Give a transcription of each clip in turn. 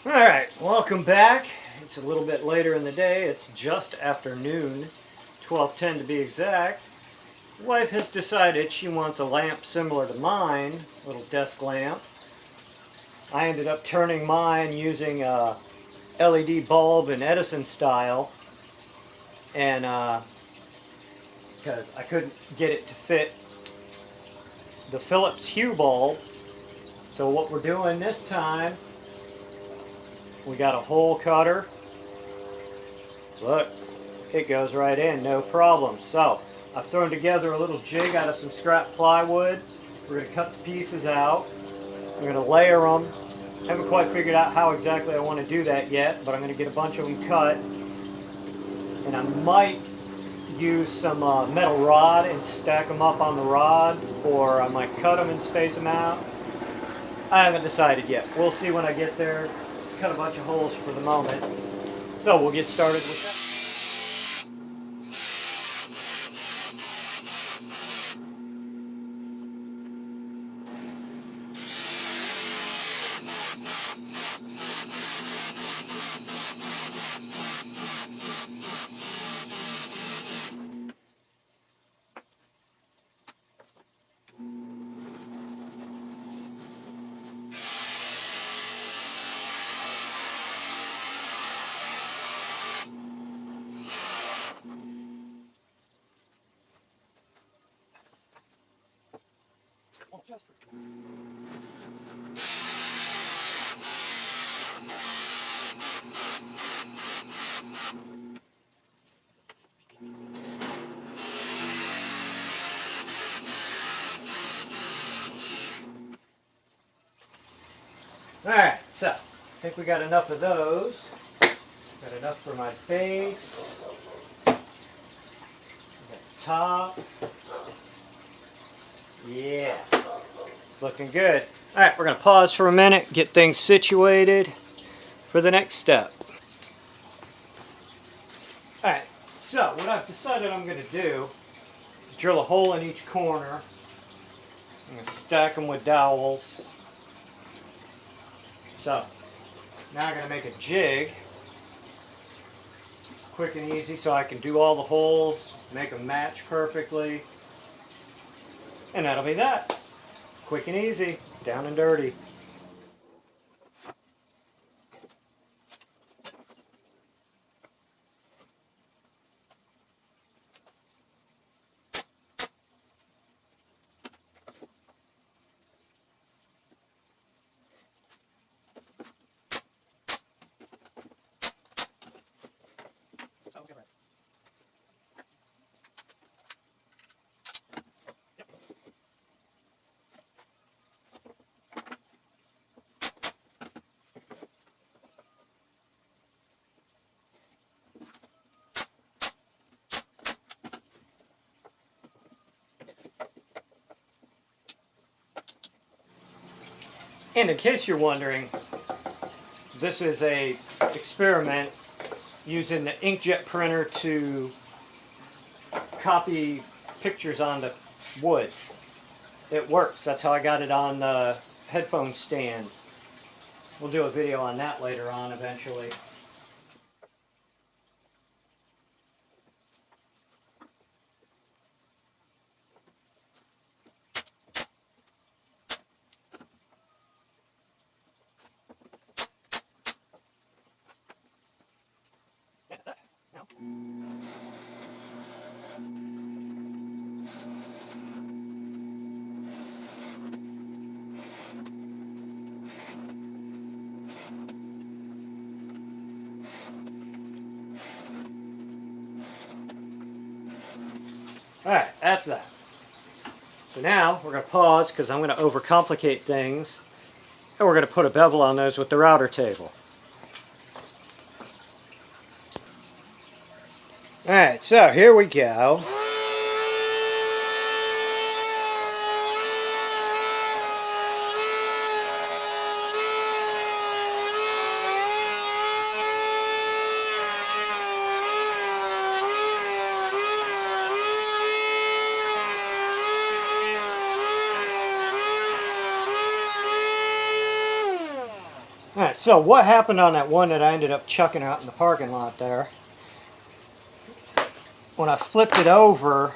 Alright, welcome back. It's a little bit later in the day. It's just after noon, 12:10 to be exact. Wife has decided she wants a lamp similar to mine, a little desk lamp. I ended up turning mine using a LED bulb in Edison style, and because I couldn't get it to fit the Phillips HUE bulb. So what we're doing this time, we got a hole cutter. Look, it goes right in, no problem. So I've thrown together a little jig out of some scrap plywood. We're going to cut the pieces out. We're going to layer them. I haven't quite figured out how exactly I want to do that yet, but I'm going to get a bunch of them cut. And I might use some metal rod and stack them up on the rod, or I might cut them and space them out. I haven't decided yet. We'll see when I get there. Cut a bunch of holes for the moment. So we'll get started with that. Alright, so I think we got enough of those. Got enough for my base. Got top. Yeah, it's looking good. Alright, we're going to pause for a minute, get things situated for the next step. Alright, so what I've decided I'm going to do is drill a hole in each corner. I'm going to stack them with dowels. So, now I'm going to make a jig, quick and easy, so I can do all the holes, make them match perfectly, and that'll be that. Quick and easy, down and dirty. And in case you're wondering, this is a experiment using the inkjet printer to copy pictures onto wood. It works. That's how I got it on the headphone stand. We'll do a video on that later on eventually. Alright, that's that. So now we're going to pause because I'm going to overcomplicate things, and we're going to put a bevel on those with the router table. Alright, so here we go. so what happened on that one that I ended up chucking out in the parking lot there? When I flipped it over,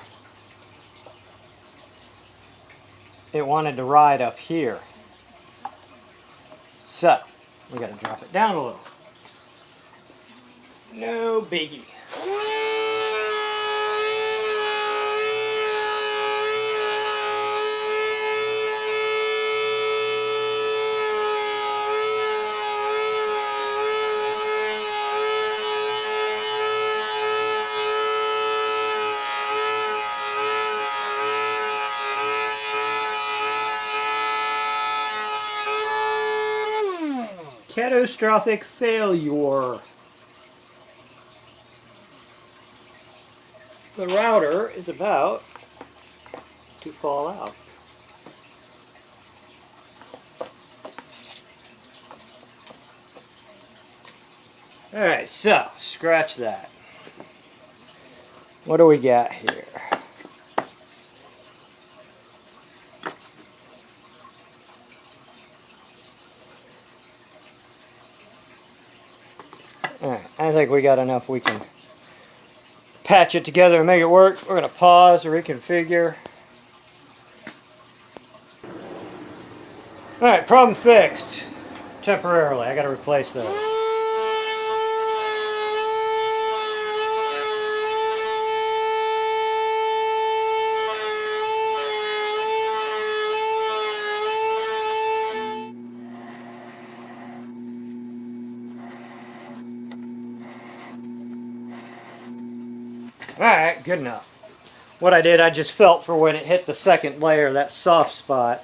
it wanted to ride up here. So, we got to drop it down a little. No biggie. Catastrophic failure. The router is about to fall out. Alright, so scratch that. What do we got here? Alright, I think we got enough. We can patch it together and make it work. We're going to pause, reconfigure. Alright, problem fixed. Temporarily. I got to replace those. Alright, good enough. What I did, I just felt for when it hit the second layer, that soft spot.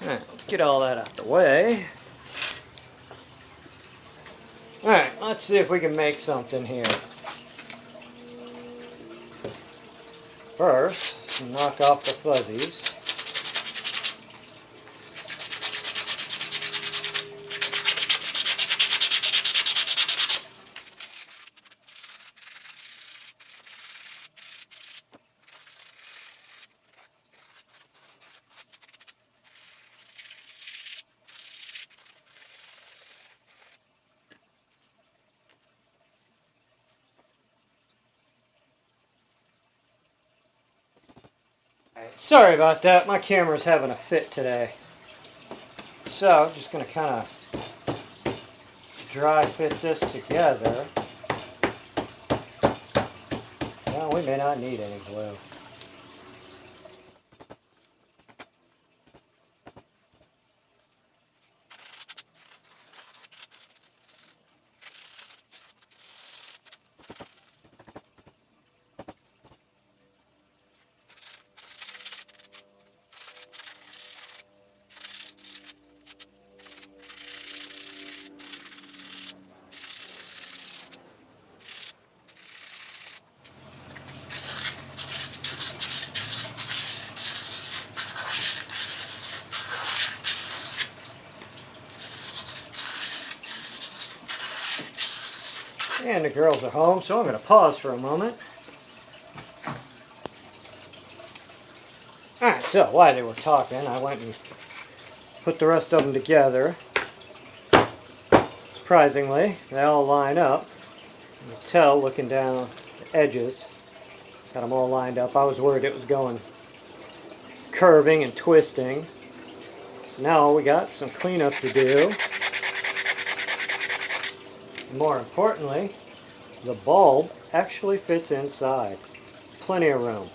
Alright, let's get all that out of the way. Alright, let's see if we can make something here. First, knock off the fuzzies. Sorry about that, my camera's having a fit today. So, I'm just going to kind of dry fit this together. Well, we may not need any glue. And the girls are home, so I'm going to pause for a moment. Alright, so while they were talking, I went and put the rest of them together. Surprisingly, they all line up. You can tell looking down the edges. Got them all lined up. I was worried it was going curving and twisting. So now we got some cleanup to do. More importantly, the bulb actually fits inside. Plenty of room.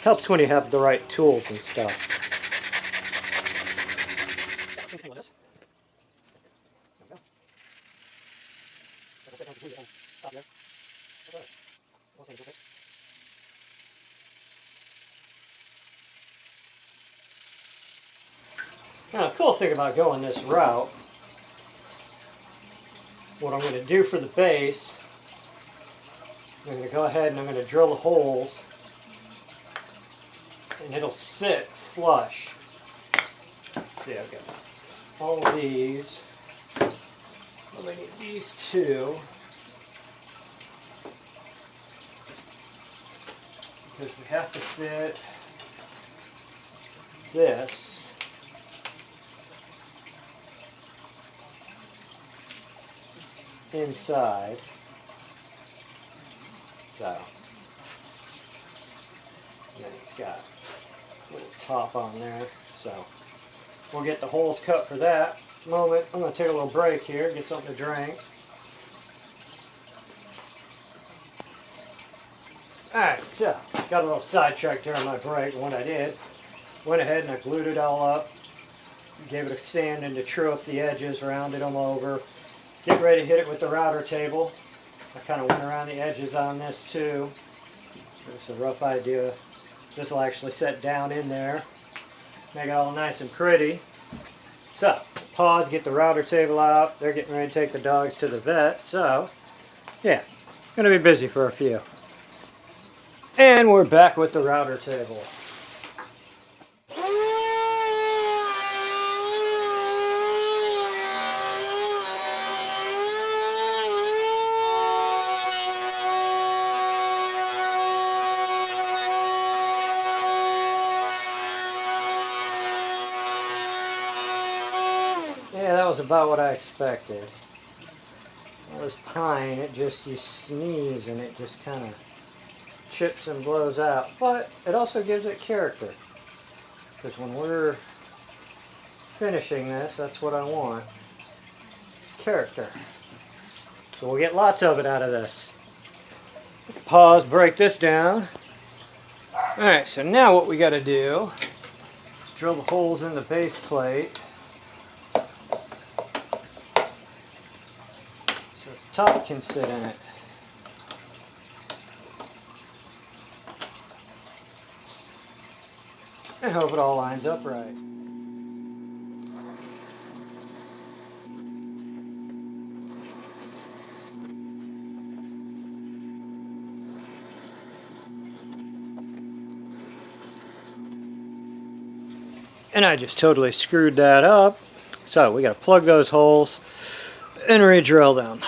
Helps when you have the right tools and stuff. Now, the cool thing about going this route, what I'm going to do for the base, I'm going to go ahead and I'm going to drill the holes, and it'll sit flush. See, I've got all these Well, we need these two because we have to fit this inside. So, then it's got a little top on there. So, we'll get the holes cut for that. Moment, I'm going to take a little break here, get something to drink. Alright, so, got a little sidetracked during my break. What I did, went ahead and I glued it all up, gave it a sand and to true up the edges, rounded them over, get ready to hit it with the router table. I kind of went around the edges on this too. There's a rough idea. This will actually set down in there, make it all nice and pretty. So, pause, get the router table out. They're getting ready to take the dogs to the vet. So, yeah, going to be busy for a few. And we're back with the router table. Yeah, that was about what I expected. All this pine, it just, you sneeze and it just kind of chips and blows out. But it also gives it character. Because when we're finishing this, that's what I want. It's character. So we'll get lots of it out of this. Pause, break this down. Alright, so now what we got to do is drill the holes in the base plate. So the top can sit in it. And hope it all lines up right. And I just totally screwed that up. So we got to plug those holes and re-drill them.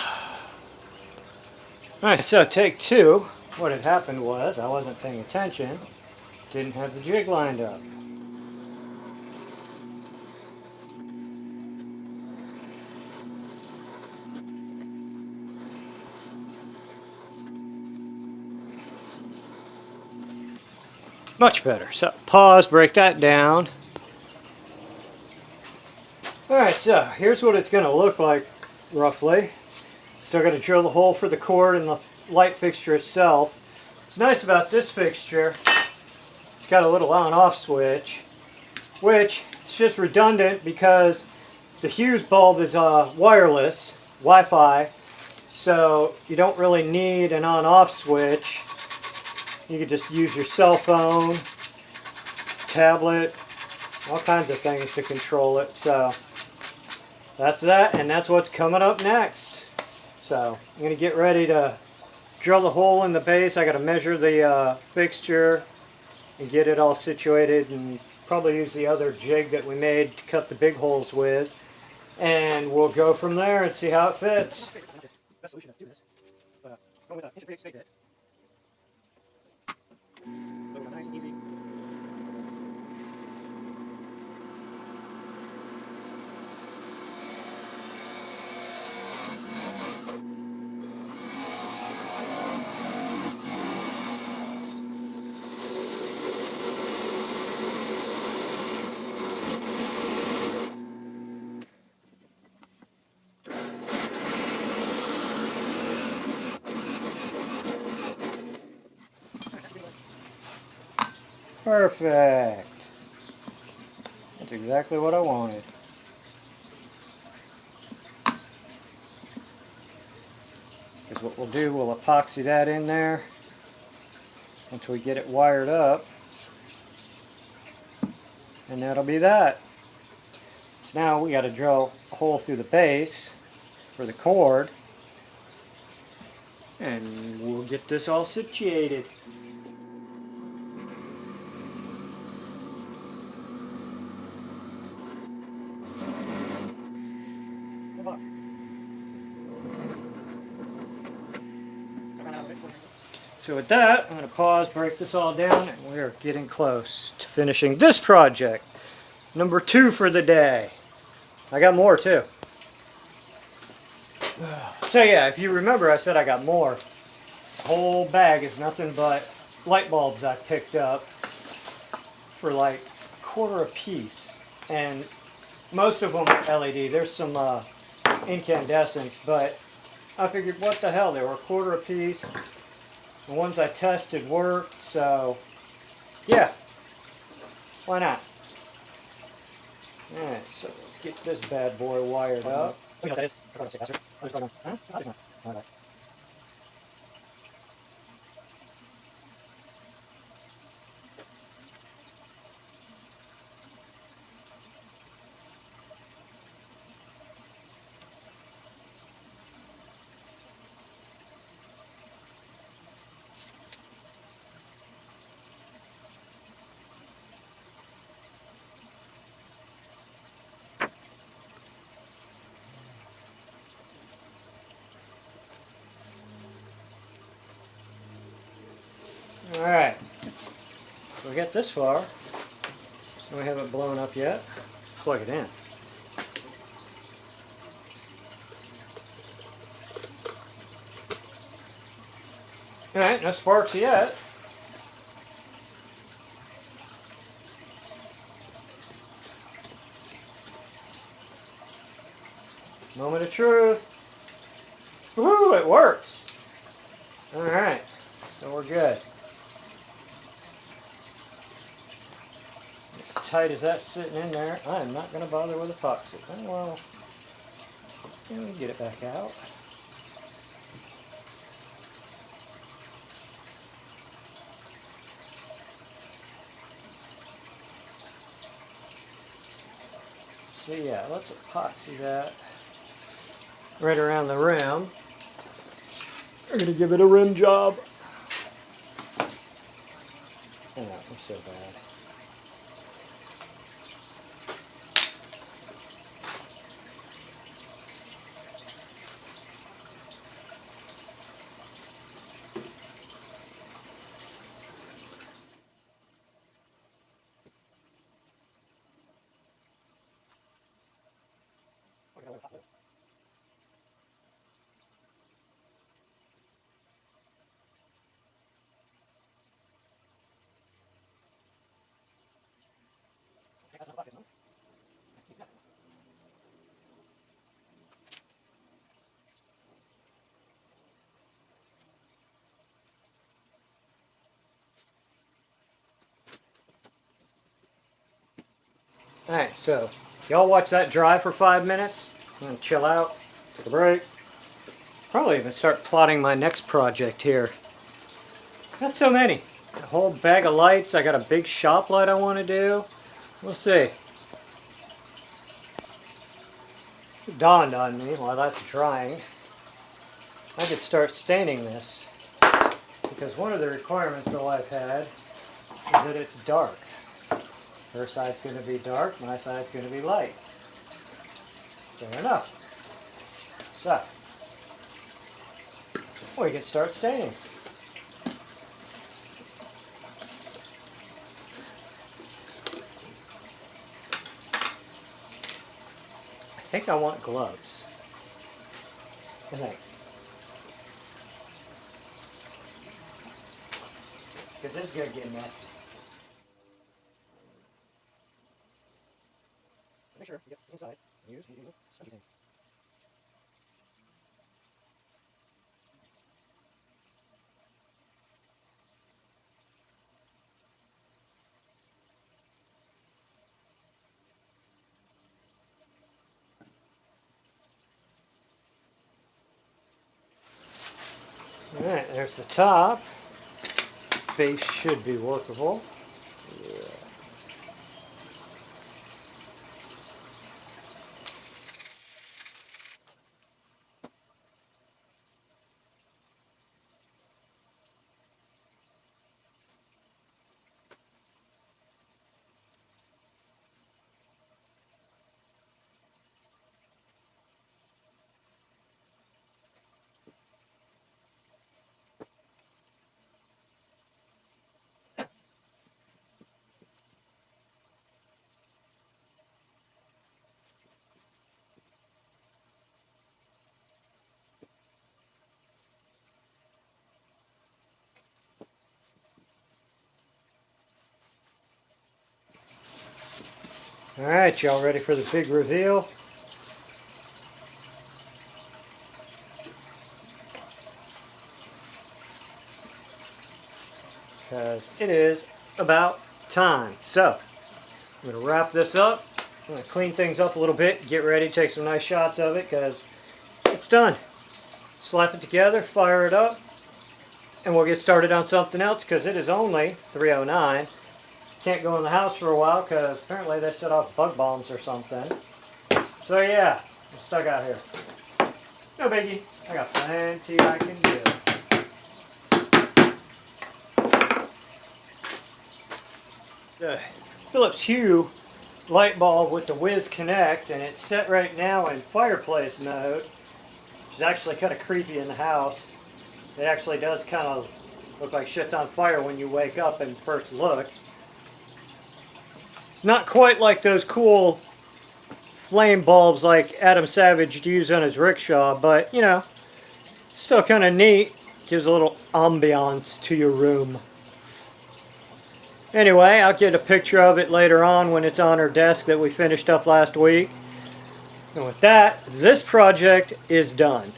Alright, so take two. What had happened was I wasn't paying attention. Didn't have the jig lined up. Much better. So pause, break that down. Alright, so here's what it's going to look like roughly. Still got to drill the hole for the cord and the light fixture itself. What's nice about this fixture, it's got a little on-off switch, which is just redundant because the HUE's bulb is wireless, Wi-Fi, so you don't really need an on-off switch. You can just use your cell phone, tablet, all kinds of things to control it. So that's that, and that's what's coming up next. So I'm going to get ready to drill the hole in the base. I got to measure the fixture and get it all situated, and probably use the other jig that we made to cut the big holes with. And we'll go from there and see how it fits. Best solution to do this, going with an 1.5 inch snake bit. Nice and easy. Perfect. That's exactly what I wanted. Because what we'll do, we'll epoxy that in there until we get it wired up. And that'll be that. So now we got to drill a hole through the base for the cord. And we'll get this all situated. So with that, I'm going to pause, break this all down, and we are getting close to finishing this project. Number 2 for the day. I got more too. So yeah, if you remember, I said I got more. The whole bag is nothing but light bulbs I picked up for like $1 a piece. And most of them are LED. There's some incandescents, but I figured what the hell, they were $1 a piece. The ones I tested worked, so yeah, why not? Alright, so let's get this bad boy wired up. Alright, so we get this far, and we haven't blown up yet. Plug it in. Alright, no sparks yet. Moment of truth. Woohoo, it works! Alright, so we're good. As tight as that's sitting in there, I'm not going to bother with epoxy. Oh well, let me get it back out. So yeah, let's epoxy that right around the rim. We're going to give it a rim job. Oh, I'm so bad. Alright, so y'all watch that dry for 5 minutes. I'm going to chill out, take a break. Probably even start plotting my next project here. Got so many. A whole bag of lights. I got a big shop light I want to do. We'll see. It dawned on me while that's drying, I could start staining this. Because one of the requirements that I've had is that it's dark. Her side's going to be dark, my side's going to be light. Fair enough. So, we can start staining. I think I want gloves. I think. Because this is going to get messy. Make sure you get inside and use spongy thing. Alright, there's the top. Base should be workable. Yeah. Alright, y'all ready for the big reveal? Because it is about time. So, I'm going to wrap this up. I'm going to clean things up a little bit, get ready, take some nice shots of it because it's done. Slap it together, fire it up, and we'll get started on something else because it is only 3:09. Can't go in the house for a while because apparently they set off bug bombs or something. So yeah, I'm stuck out here. No biggie. I got plenty I can do. The Phillips HUE light bulb with the Whiz Connect, and it's set right now in fireplace mode, which is actually kind of creepy in the house. It actually does kind of look like shit's on fire when you wake up and first look. It's not quite like those cool flame bulbs like Adam Savage used on his rickshaw, but you know, still kind of neat. Gives a little ambiance to your room. Anyway, I'll get a picture of it later on when it's on our desk that we finished up last week. And with that, this project is done.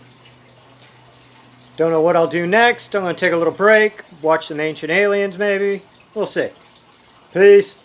Don't know what I'll do next. I'm going to take a little break, watch some Ancient Aliens maybe. We'll see. Peace.